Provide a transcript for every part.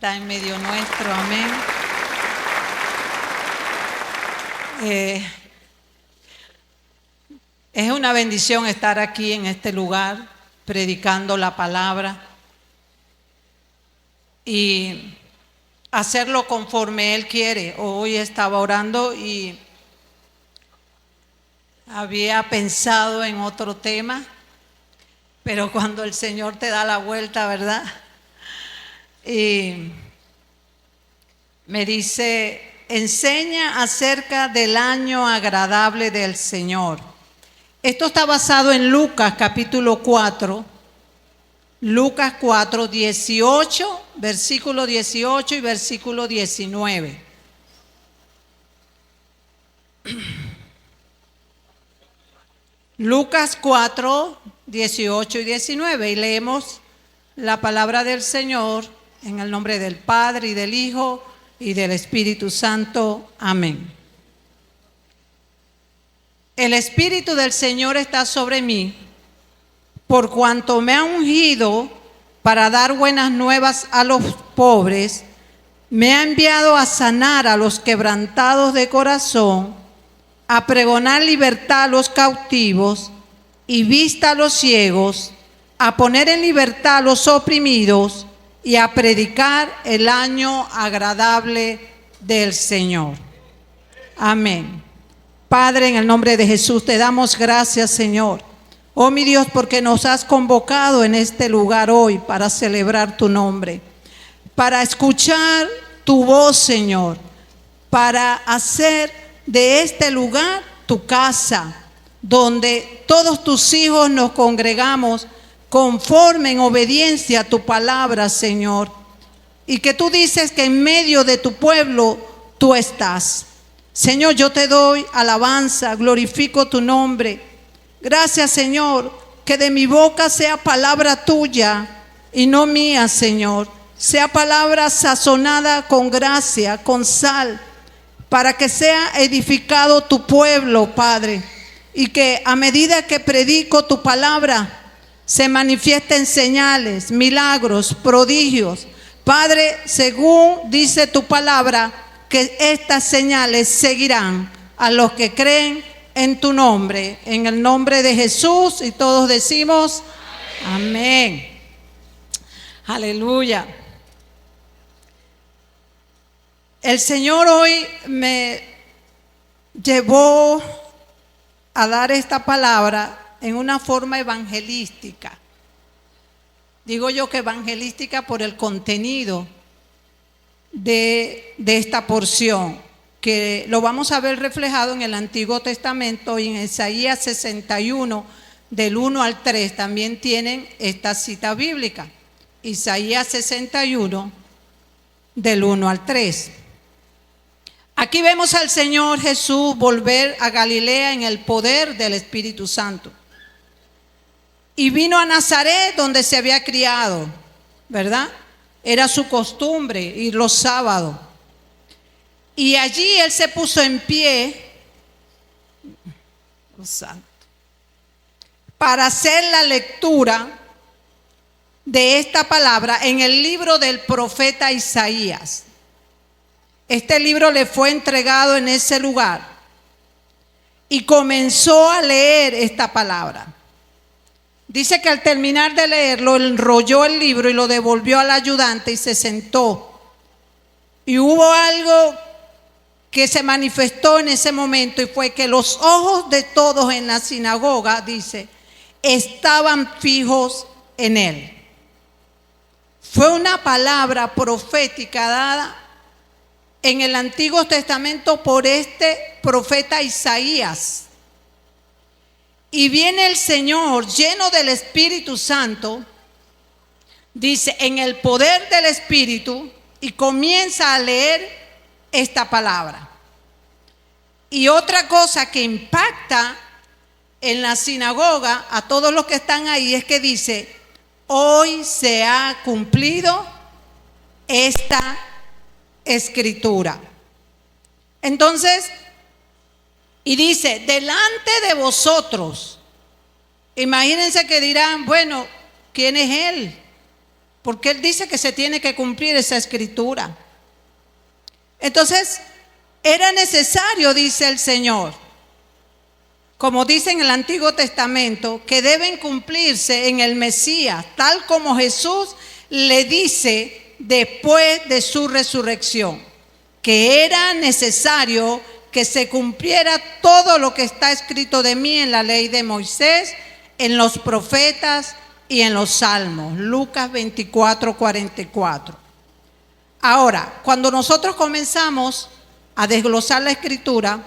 Está en medio nuestro, amén. Es una bendición estar aquí en este lugar predicando la palabra y hacerlo conforme Él quiere. Hoy estaba orando y había pensado en otro tema, pero cuando el Señor te da la vuelta, ¿verdad? Y me dice, enseña acerca del año agradable del Señor. Esto está basado en Lucas capítulo 4, Lucas 4, 18, versículo 18 y versículo 19. Lucas 4, 18 y 19, y leemos la palabra del Señor en el nombre del Padre y del Hijo y del Espíritu Santo. Amén. El Espíritu del Señor está sobre mí, por cuanto me ha ungido para dar buenas nuevas a los pobres, me ha enviado a sanar a los quebrantados de corazón, a pregonar libertad a los cautivos y vista a los ciegos, a poner en libertad a los oprimidos y a predicar el año agradable del Señor. Amén. Padre, en el nombre de Jesús, te damos gracias, Señor. Oh, mi Dios, porque nos has convocado en este lugar hoy para celebrar tu nombre, para escuchar tu voz, Señor, para hacer de este lugar tu casa, donde todos tus hijos nos congregamos conforme en obediencia a tu palabra, Señor. Y que tú dices que en medio de tu pueblo tú estás. Señor, yo te doy alabanza, glorifico tu nombre. Gracias, Señor, que de mi boca sea palabra tuya y no mía, Señor. Sea palabra sazonada con gracia, con sal, para que sea edificado tu pueblo, Padre. Y que a medida que predico tu palabra, se manifiesten señales, milagros, prodigios. Padre, según dice tu palabra, que estas señales seguirán a los que creen en tu nombre, en el nombre de Jesús, y todos decimos amén. Aleluya. El Señor hoy me llevó a dar esta palabra en una forma evangelística. Digo yo que evangelística por el contenido de esta porción, que lo vamos a ver reflejado en el Antiguo Testamento y en Isaías 61, del 1 al 3, también tienen esta cita bíblica. Isaías 61, del 1 al 3. Aquí vemos al Señor Jesús volver a Galilea en el poder del Espíritu Santo. Y vino a Nazaret, donde se había criado, ¿verdad? Era su costumbre ir los sábados. Y allí Él se puso en pie, para hacer la lectura de esta palabra en el libro del profeta Isaías. Este libro le fue entregado en ese lugar y comenzó a leer esta palabra. Dice que al terminar de leerlo, enrolló el libro y lo devolvió al ayudante y se sentó. Y hubo algo que se manifestó en ese momento, y fue que los ojos de todos en la sinagoga, dice, estaban fijos en él. Fue una palabra profética dada en el Antiguo Testamento por este profeta Isaías. Y viene el Señor lleno del Espíritu Santo, dice, en el poder del Espíritu, y comienza a leer esta palabra. Y otra cosa que impacta en la sinagoga a todos los que están ahí es que dice, hoy se ha cumplido esta escritura. Entonces, y dice, delante de vosotros. Imagínense que dirán, bueno, ¿quién es él? porque Él dice que se tiene que cumplir esa escritura. Entonces, era necesario, dice el Señor, como dice en el Antiguo Testamento, que deben cumplirse en el Mesías, tal como Jesús le dice después de su resurrección, que era necesario que se cumpliera todo lo que está escrito de mí en la ley de Moisés, en los profetas y en los salmos. Lucas 24:44. Ahora, cuando nosotros comenzamos a desglosar la escritura,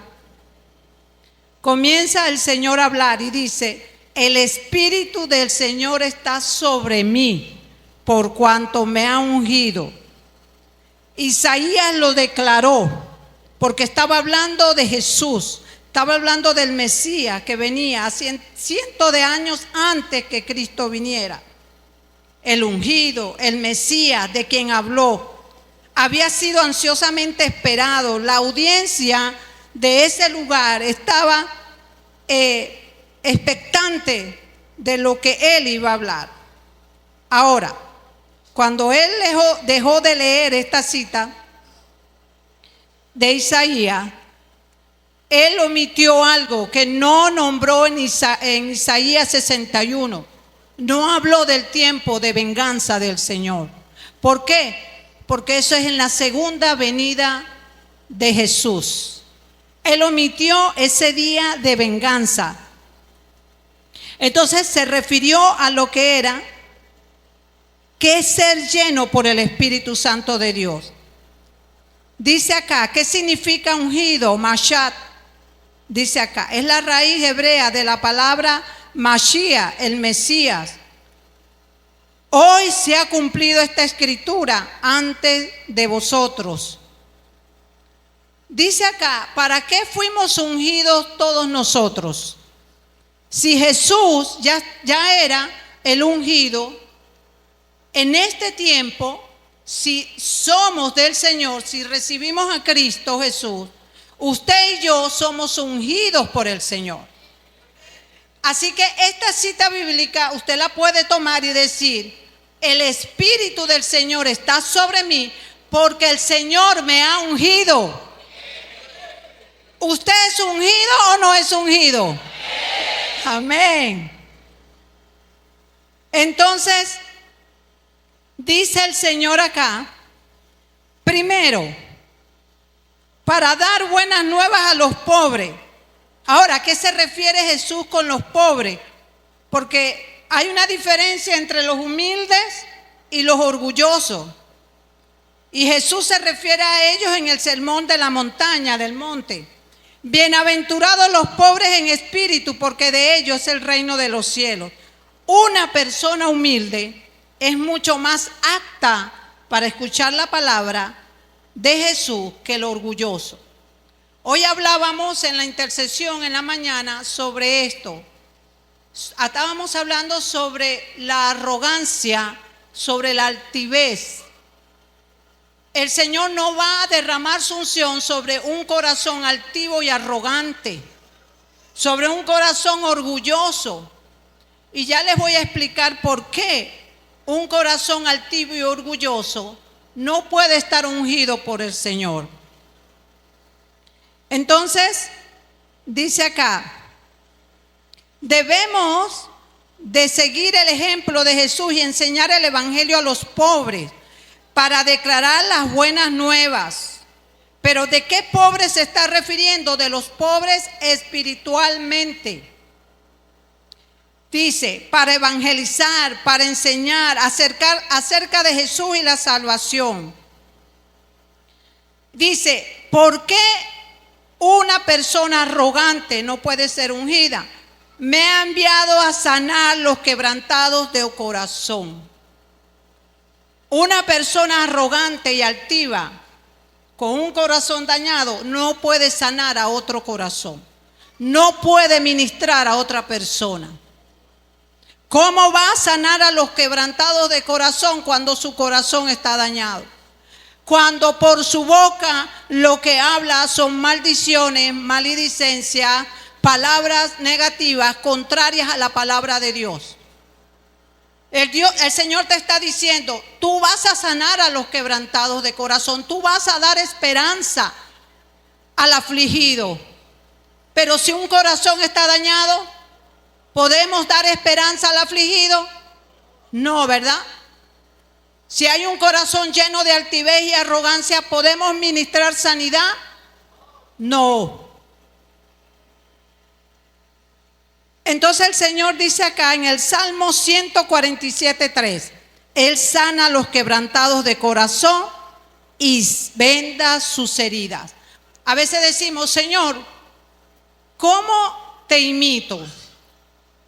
comienza el Señor a hablar y dice: el Espíritu del Señor está sobre mí, por cuanto me ha ungido. Isaías lo declaró, porque estaba hablando de Jesús, estaba hablando del Mesías que venía cientos de años antes que Cristo viniera. El ungido, el Mesías de quien habló, había sido ansiosamente esperado. La audiencia de ese lugar estaba expectante de lo que él iba a hablar. Ahora, cuando él dejó de leer esta cita de Isaías, él omitió algo que no nombró en Isaías 61. No habló del tiempo de venganza del Señor. ¿Por qué? Porque eso es en la segunda venida de Jesús. Él omitió ese día de venganza. Entonces se refirió a lo que era, que es ser lleno por el Espíritu Santo de Dios. Dice acá, ¿qué significa ungido? Mashat. Dice acá, es la raíz hebrea de la palabra Mashiach, el Mesías. Hoy se ha cumplido esta escritura antes de vosotros. Dice acá, ¿para qué fuimos ungidos todos nosotros? Si Jesús ya era el ungido, en este tiempo, si somos del Señor, si recibimos a Cristo Jesús, usted y yo somos ungidos por el Señor. Así que esta cita bíblica usted la puede tomar y decir: el Espíritu del Señor está sobre mí porque el Señor me ha ungido. ¿Usted es ungido o no es ungido? Amén. Entonces, dice el Señor acá, primero, para dar buenas nuevas a los pobres. Ahora, ¿a qué se refiere Jesús con los pobres? Porque hay una diferencia entre los humildes y los orgullosos. Y Jesús se refiere a ellos en el sermón de la montaña, del monte. Bienaventurados los pobres en espíritu, porque de ellos es el reino de los cielos. Una persona humilde es mucho más apta para escuchar la palabra de Jesús que el orgulloso. Hoy hablábamos en la intercesión en la mañana sobre esto. Estábamos hablando sobre la arrogancia, sobre la altivez. El Señor no va a derramar su unción sobre un corazón altivo y arrogante, sobre un corazón orgulloso. Y ya les voy a explicar por qué un corazón altivo y orgulloso no puede estar ungido por el Señor. Entonces, dice acá, debemos de seguir el ejemplo de Jesús y enseñar el evangelio a los pobres para declarar las buenas nuevas. Pero ¿de qué pobres se está refiriendo? De los pobres espiritualmente. Dice, para evangelizar, para enseñar acerca de Jesús y la salvación. Dice, ¿por qué una persona arrogante no puede ser ungida? Me ha enviado a sanar los quebrantados de corazón. Una persona arrogante y altiva, con un corazón dañado, no puede sanar a otro corazón. No puede ministrar a otra persona. ¿Cómo va a sanar a los quebrantados de corazón cuando su corazón está dañado? Cuando por su boca lo que habla son maldiciones, maledicencia, palabras negativas contrarias a la palabra de Dios. El Señor te está diciendo, tú vas a sanar a los quebrantados de corazón, tú vas a dar esperanza al afligido. Pero si un corazón está dañado, ¿podemos dar esperanza al afligido? No, ¿verdad? Si hay un corazón lleno de altivez y arrogancia, ¿podemos ministrar sanidad? No. Entonces el Señor dice acá en el Salmo 147:3, Él sana a los quebrantados de corazón y venda sus heridas. A veces decimos, Señor, ¿cómo te imito?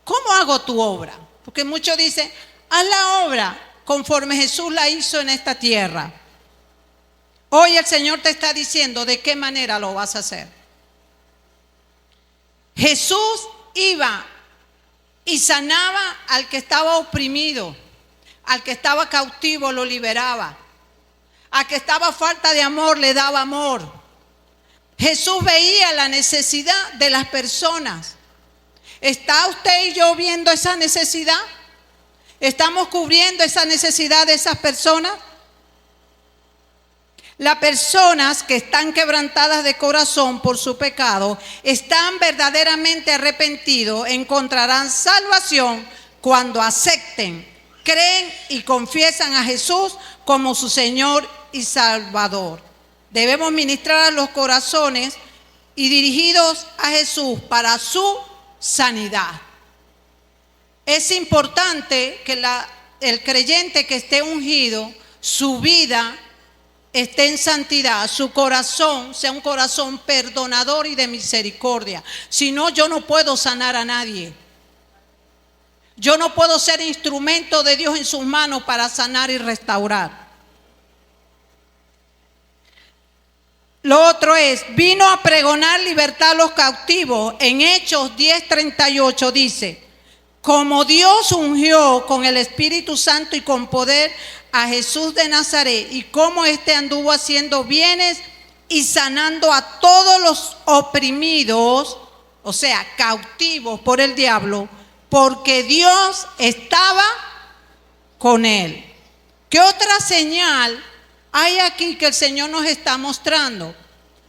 ¿Cómo hago tu obra? Porque muchos dicen, haz la obra conforme Jesús la hizo en esta tierra. Hoy el Señor te está diciendo de qué manera lo vas a hacer. Jesús iba y sanaba al que estaba oprimido, al que estaba cautivo lo liberaba, al que estaba falta de amor le daba amor. Jesús veía la necesidad de las personas. ¿Está usted y yo viendo esa necesidad? ¿Estamos cubriendo esa necesidad de esas personas? Las personas que están quebrantadas de corazón por su pecado, están verdaderamente arrepentidos, encontrarán salvación cuando acepten, creen y confiesan a Jesús como su Señor y Salvador. Debemos ministrar a los corazones y dirigidos a Jesús para su sanidad. Es importante que el creyente que esté ungido, su vida esté en santidad, su corazón sea un corazón perdonador y de misericordia. Si no, yo no puedo sanar a nadie. Yo no puedo ser instrumento de Dios en sus manos para sanar y restaurar. Lo otro es, vino a pregonar libertad a los cautivos. En Hechos 10:38 dice, como Dios ungió con el Espíritu Santo y con poder a Jesús de Nazaret, y cómo éste anduvo haciendo bienes y sanando a todos los oprimidos, o sea, cautivos por el diablo, porque Dios estaba con él. ¿Qué otra señal hay aquí que el Señor nos está mostrando?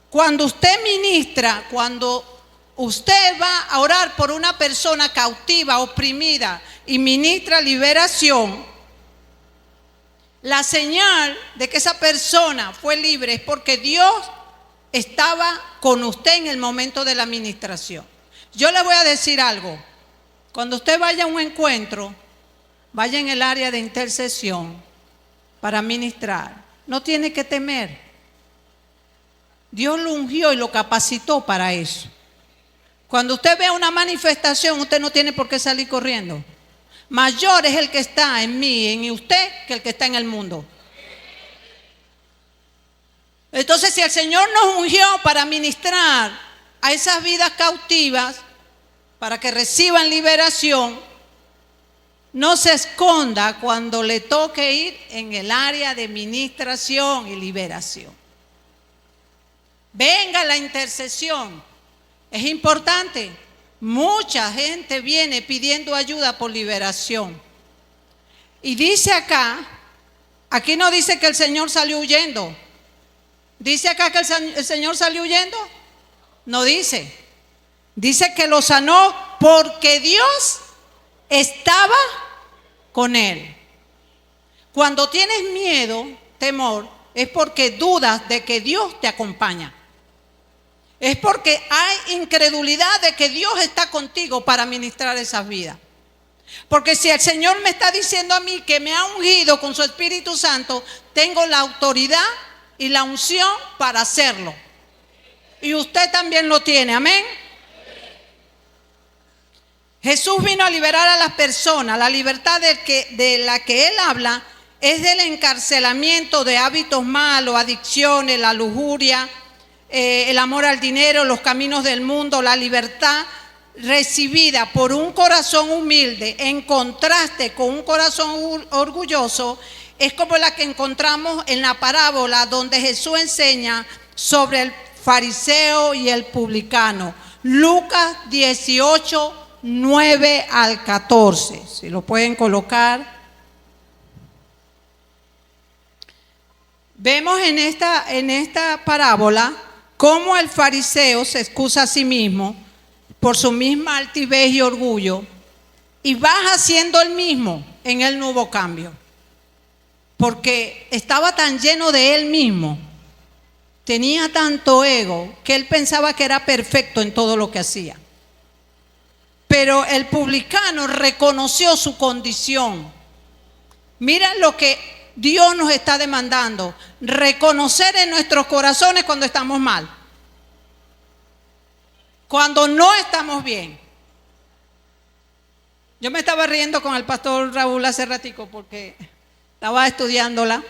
Cuando usted ministra, cuando usted va a orar por una persona cautiva, oprimida, y ministra liberación, la señal de que esa persona fue libre es porque Dios estaba con usted en el momento de la administración. Yo le voy a decir algo. Cuando usted vaya a un encuentro, vaya en el área de intercesión para ministrar. No tiene que temer. Dios lo ungió y lo capacitó para eso. Cuando usted vea una manifestación, usted no tiene por qué salir corriendo. Mayor es el que está en mí, en usted, que el que está en el mundo. Entonces, si el Señor nos ungió para ministrar a esas vidas cautivas, para que reciban liberación, no se esconda cuando le toque ir en el área de ministración y liberación. Venga la intercesión. Es importante. Mucha gente viene pidiendo ayuda por liberación. Y dice acá, aquí no dice que el Señor salió huyendo. ¿Dice acá que el Señor salió huyendo? No dice. Dice que lo sanó porque Dios estaba con él. Cuando tienes miedo, temor, es porque dudas de que Dios te acompaña. Es porque hay incredulidad de que Dios está contigo para ministrar esas vidas. Porque si el Señor me está diciendo a mí que me ha ungido con su Espíritu Santo, tengo la autoridad y la unción para hacerlo. Y usted también lo tiene, amén. Jesús vino a liberar a las personas. La libertad de la que Él habla es del encarcelamiento de hábitos malos, adicciones, la lujuria, el amor al dinero, los caminos del mundo. La libertad recibida por un corazón humilde en contraste con un corazón orgulloso es como la que encontramos en la parábola donde Jesús enseña sobre el fariseo y el publicano. Lucas 18, 9 al 14. Si lo pueden colocar. Vemos en esta parábola cómo el fariseo se excusa a sí mismo por su misma altivez y orgullo y baja siendo el mismo. En él no hubo cambio, porque estaba tan lleno de él mismo, tenía tanto ego que él pensaba que era perfecto en todo lo que hacía. Pero el publicano reconoció su condición. Mira lo que Dios nos está demandando: reconocer en nuestros corazones cuando estamos mal, cuando no estamos bien. Yo me estaba riendo con el pastor Raúl hace ratico porque estaba estudiándola.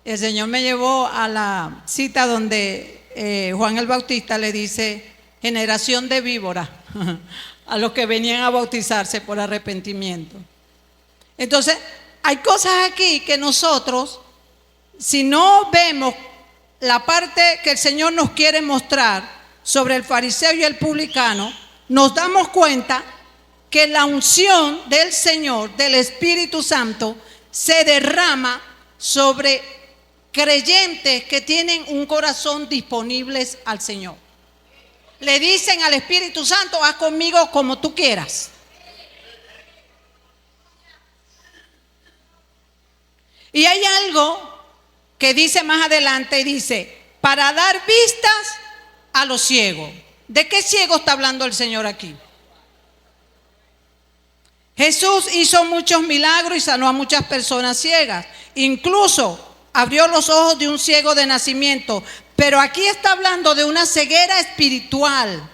El Señor me llevó a la cita donde Juan el Bautista le dice: generación de víboras, a los que venían a bautizarse por arrepentimiento. Entonces, hay cosas aquí que nosotros, si no vemos la parte que el Señor nos quiere mostrar sobre el fariseo y el publicano, nos damos cuenta que la unción del Señor, del Espíritu Santo, se derrama sobre creyentes que tienen un corazón disponibles al Señor. Le dicen al Espíritu Santo: haz conmigo como tú quieras. Y hay algo que dice más adelante, dice: para dar vistas a los ciegos. ¿De qué ciego está hablando el Señor aquí? Jesús hizo muchos milagros y sanó a muchas personas ciegas. Incluso abrió los ojos de un ciego de nacimiento. Pero aquí está hablando de una ceguera espiritual,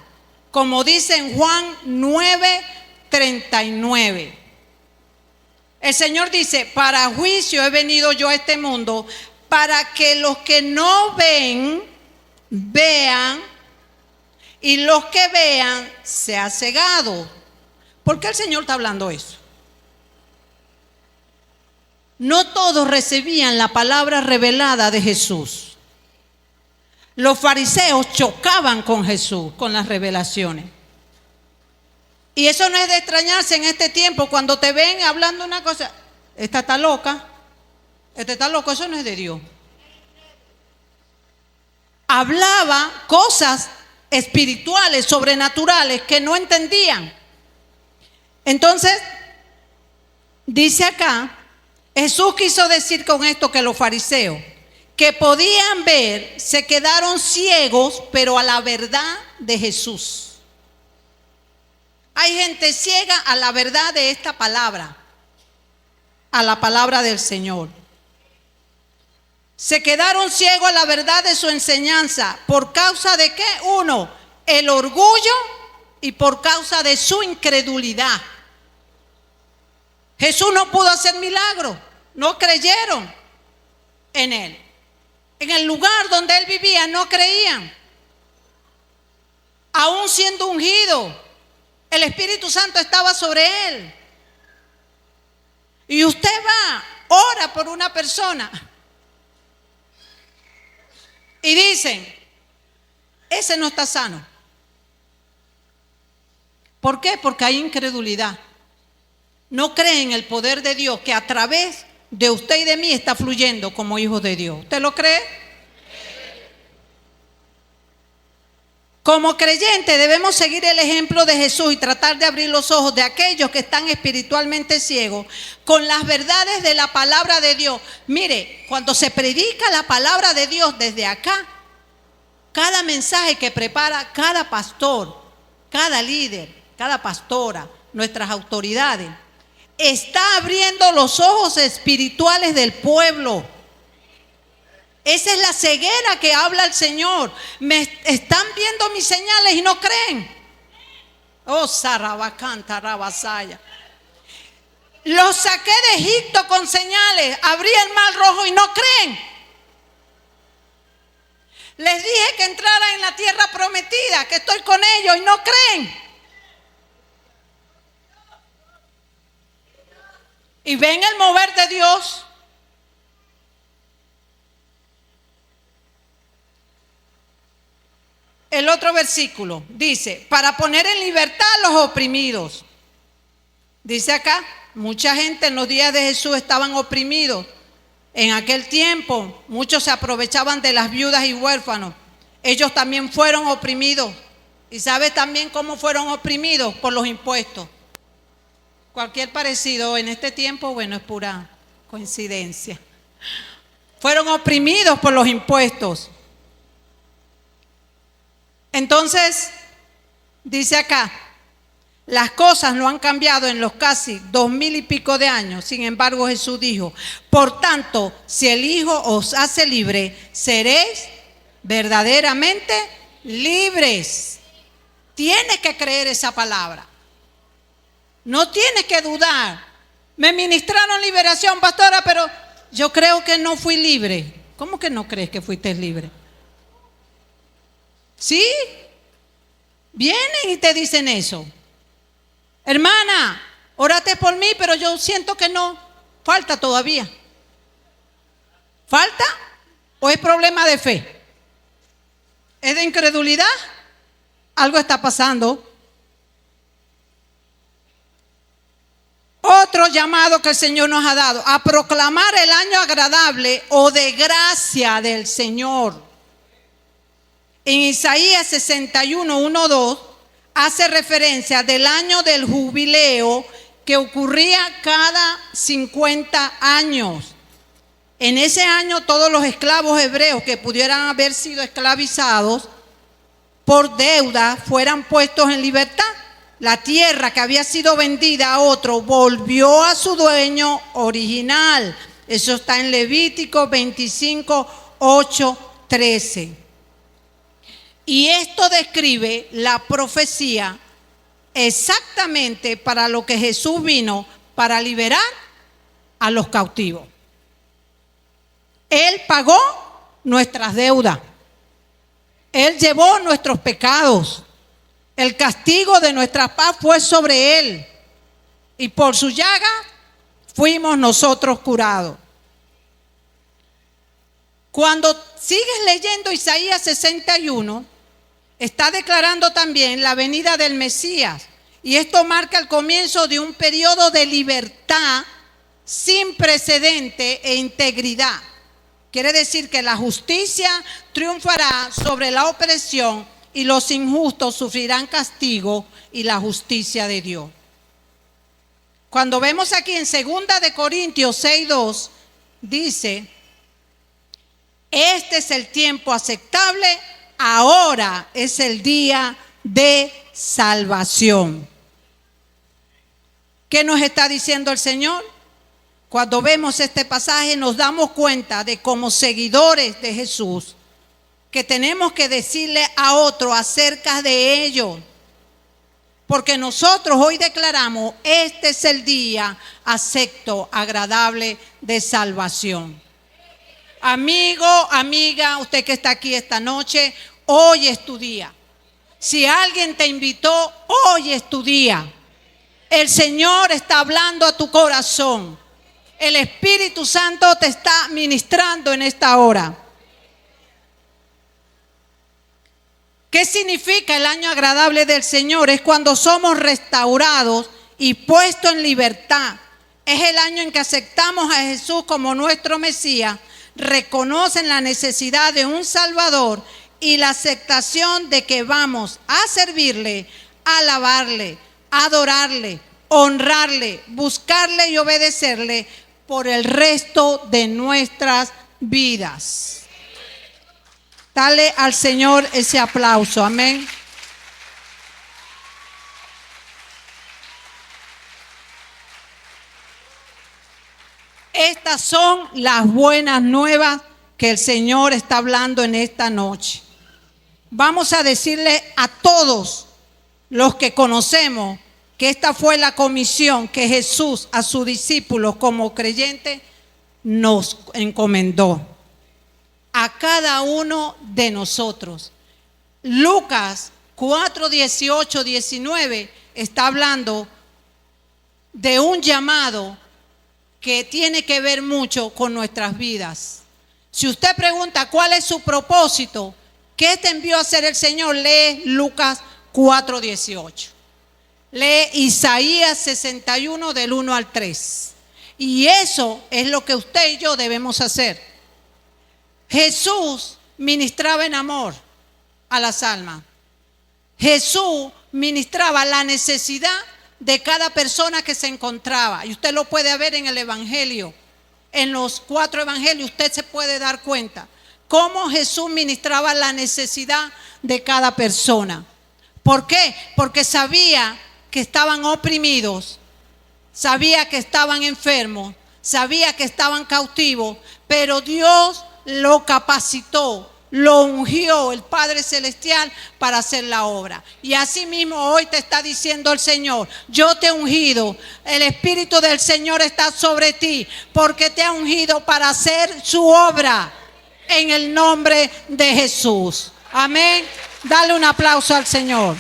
como dice en Juan 9:39. El Señor dice: para juicio he venido yo a este mundo, para que los que no ven, vean, y los que vean, sean cegados. ¿Por qué el Señor está hablando eso? No todos recibían la palabra revelada de Jesús. Los fariseos chocaban con Jesús, con las revelaciones. Y eso no es de extrañarse en este tiempo, cuando te ven hablando una cosa: esta está loca, este está loco. Eso no es de Dios. Hablaba cosas espirituales, sobrenaturales, que no entendían. Entonces, dice acá, Jesús quiso decir con esto que los fariseos, que podían ver, se quedaron ciegos, pero a la verdad de Jesús. Hay gente ciega a la verdad de esta palabra, a la palabra del Señor. Se quedaron ciegos a la verdad de su enseñanza. ¿Por causa de qué? Uno, el orgullo, y por causa de su incredulidad. Jesús no pudo hacer milagros, no creyeron en él. En el lugar donde él vivía no creían. Aún siendo ungido, el Espíritu Santo estaba sobre él. Y usted va, ora por una persona y dicen: ese no está sano. ¿Por qué? Porque hay incredulidad. No creen el poder de Dios que a través de usted y de mí está fluyendo como hijos de Dios. ¿Usted lo cree? Como creyentes debemos seguir el ejemplo de Jesús y tratar de abrir los ojos de aquellos que están espiritualmente ciegos con las verdades de la palabra de Dios. Mire, cuando se predica la palabra de Dios desde acá, cada mensaje que prepara cada pastor, cada líder, cada pastora, nuestras autoridades, está abriendo los ojos espirituales del pueblo. Esa es la ceguera que habla el Señor. Me están viendo mis señales y no creen. Oh, Sarabacanta, Rabasaya. Los saqué de Egipto con señales. Abrí el mar rojo y no creen. Les dije que entraran en la tierra prometida, que estoy con ellos y no creen. Y ven el mover de Dios. El otro versículo dice: para poner en libertad a los oprimidos. Dice acá, mucha gente en los días de Jesús estaban oprimidos. En aquel tiempo muchos se aprovechaban de las viudas y huérfanos. Ellos también fueron oprimidos. ¿Y sabes también cómo fueron oprimidos? Por los impuestos. Cualquier parecido en este tiempo, bueno, es pura coincidencia. Fueron oprimidos por los impuestos. Entonces, dice acá, las cosas no han cambiado en los casi 2000 y pico de años. Sin embargo, Jesús dijo, por tanto, si el Hijo os hace libre, seréis verdaderamente libres. Tienes que creer esa palabra. No tienes que dudar. Me ministraron liberación, pastora, pero yo creo que no fui libre. ¿Cómo que no crees que fuiste libre? ¿Sí? Vienen y te dicen eso. Hermana, órate por mí, pero yo siento que no. Falta todavía. ¿Falta? ¿O es problema de fe? ¿Es de incredulidad? Algo está pasando. Otro llamado que el Señor nos ha dado, a proclamar el año agradable o de gracia del Señor. En Isaías 61, 1, 2, hace referencia del año del jubileo que ocurría cada 50 años. En ese año todos los esclavos hebreos que pudieran haber sido esclavizados por deuda fueran puestos en libertad. La tierra que había sido vendida a otro volvió a su dueño original. Eso está en Levítico 25, 8, 13. Y esto describe la profecía exactamente para lo que Jesús vino, para liberar a los cautivos. Él pagó nuestras deudas. Él llevó nuestros pecados. El castigo de nuestra paz fue sobre Él. Y por su llaga fuimos nosotros curados. Cuando sigues leyendo Isaías 61, está declarando también la venida del Mesías. Y esto marca el comienzo de un periodo de libertad sin precedente e integridad. Quiere decir que la justicia triunfará sobre la opresión y los injustos sufrirán castigo y la justicia de Dios. Cuando vemos aquí en 2 de Corintios 6:2, dice, este es el tiempo aceptable, ahora es el día de salvación. ¿Qué nos está diciendo el Señor? Cuando vemos este pasaje nos damos cuenta de como seguidores de Jesús que tenemos que decirle a otro acerca de ellos. Porque nosotros hoy declaramos, este es el día acepto, agradable de salvación. Amigo, amiga, usted que está aquí esta noche, hoy es tu día. Si alguien te invitó, hoy es tu día. El Señor está hablando a tu corazón. El Espíritu Santo te está ministrando en esta hora. ¿Qué significa el año agradable del Señor? Es cuando somos restaurados y puestos en libertad. Es el año en que aceptamos a Jesús como nuestro Mesías, reconocen la necesidad de un Salvador y la aceptación de que vamos a servirle, alabarle, adorarle, honrarle, buscarle y obedecerle por el resto de nuestras vidas. Dale al Señor ese aplauso, amén. Estas son las buenas nuevas que el Señor está hablando en esta noche. Vamos a decirle a todos los que conocemos que esta fue la comisión que Jesús a sus discípulos como creyentes nos encomendó. A cada uno de nosotros. Lucas 4, 18, 19 está hablando de un llamado que tiene que ver mucho con nuestras vidas. Si usted pregunta cuál es su propósito, ¿qué te envió a hacer el Señor? Lee Lucas 4, 18. Lee Isaías 61 del 1 al 3. Y eso es lo que usted y yo debemos hacer. Jesús ministraba en amor a las almas. Jesús ministraba la necesidad de cada persona que se encontraba. Y usted lo puede ver en el Evangelio. En los 4 evangelios usted se puede dar cuenta cómo Jesús ministraba la necesidad de cada persona. ¿Por qué? Porque sabía que estaban oprimidos, sabía que estaban enfermos, sabía que estaban cautivos, pero Dios lo capacitó, lo ungió el Padre Celestial para hacer la obra. Y así mismo hoy te está diciendo el Señor: yo te he ungido, el Espíritu del Señor está sobre ti, porque te ha ungido para hacer su obra en el nombre de Jesús. Amén. Dale un aplauso al Señor.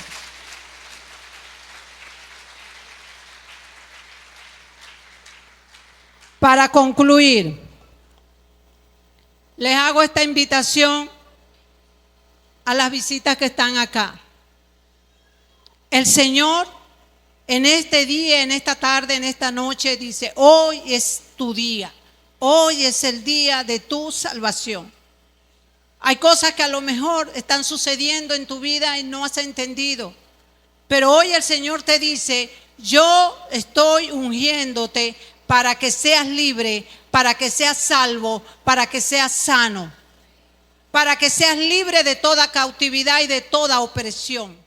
Para concluir, les hago esta invitación a las visitas que están acá. El Señor en este día, en esta tarde, en esta noche dice: hoy es tu día, hoy es el día de tu salvación. Hay cosas que a lo mejor están sucediendo en tu vida y no has entendido, pero hoy el Señor te dice: yo estoy ungiéndote para que seas libre, para que seas salvo, para que seas sano, para que seas libre de toda cautividad y de toda opresión.